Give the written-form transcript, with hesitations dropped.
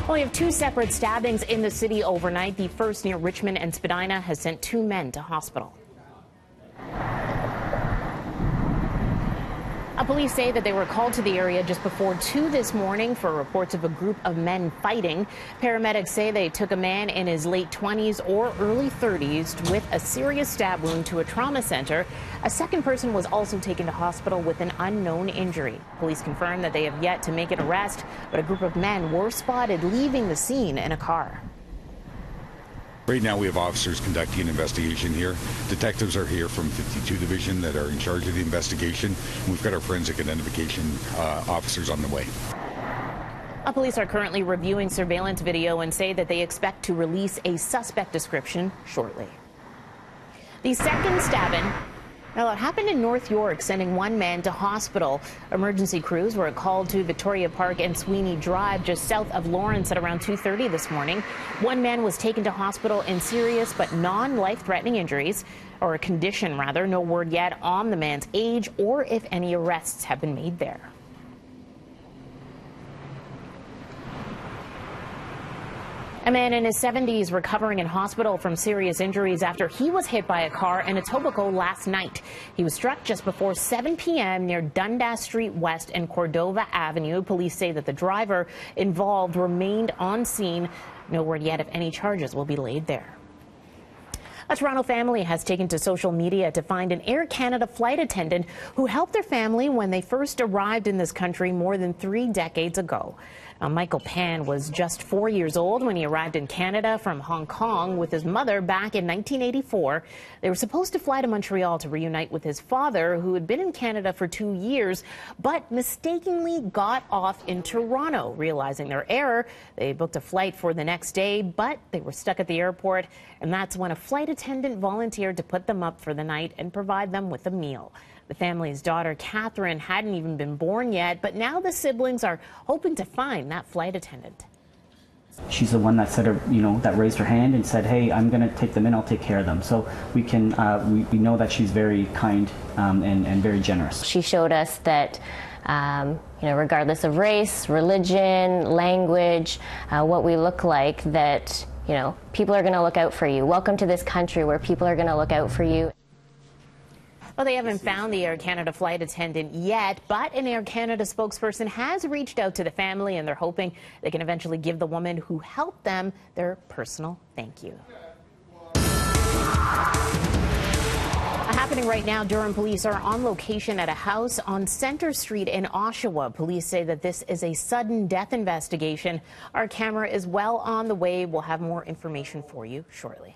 Well, we have two separate stabbings in the city overnight. The first near Richmond and Spadina has sent two men to hospital. Police say that they were called to the area just before 2 this morning for reports of a group of men fighting. Paramedics say they took a man in his late 20s or early 30s with a serious stab wound to a trauma center. A second person was also taken to hospital with an unknown injury. Police confirm that they have yet to make an arrest, but a group of men were spotted leaving the scene in a car. Right now we have officers conducting an investigation here. Detectives are here from 52 Division that are in charge of the investigation. We've got our forensic identification officers on the way. Police are currently reviewing surveillance video and say that they expect to release a suspect description shortly. The second stabbing, well, it happened in North York, sending one man to hospital. Emergency crews were called to Victoria Park and Sweeney Drive, just south of Lawrence, at around 2:30 this morning. One man was taken to hospital in serious but non-life-threatening injuries, or a condition rather. No word yet on the man's age or if any arrests have been made there. A man in his 70s recovering in hospital from serious injuries after he was hit by a car in Etobicoke last night. He was struck just before 7 p.m. near Dundas Street West and Cordova Avenue. Police say that the driver involved remained on scene. No word yet if any charges will be laid there. A Toronto family has taken to social media to find an Air Canada flight attendant who helped their family when they first arrived in this country more than 3 decades ago. Now, Michael Pan was just 4 years old when he arrived in Canada from Hong Kong with his mother back in 1984. They were supposed to fly to Montreal to reunite with his father, who had been in Canada for 2 years, but mistakenly got off in Toronto. Realizing their error, they booked a flight for the next day, but they were stuck at the airport, and that's when a flight attendant volunteered to put them up for the night and provide them with a meal. The family's daughter, Catherine, hadn't even been born yet, but now the siblings are hoping to find that flight attendant. She's the one that said, that raised her hand and said, "Hey, I'm going to take them in. I'll take care of them." So we can, we know that she's very kind and very generous. She showed us that, regardless of race, religion, language, what we look like, that, people are going to look out for you. Welcome to this country where people are going to look out for you. Well, they haven't found the Air Canada flight attendant yet, but an Air Canada spokesperson has reached out to the family, and they're hoping they can eventually give the woman who helped them their personal thank you. Happening right now, Durham police are on location at a house on Center Street in Oshawa. Police say that this is a sudden death investigation. Our camera is well on the way. We'll have more information for you shortly.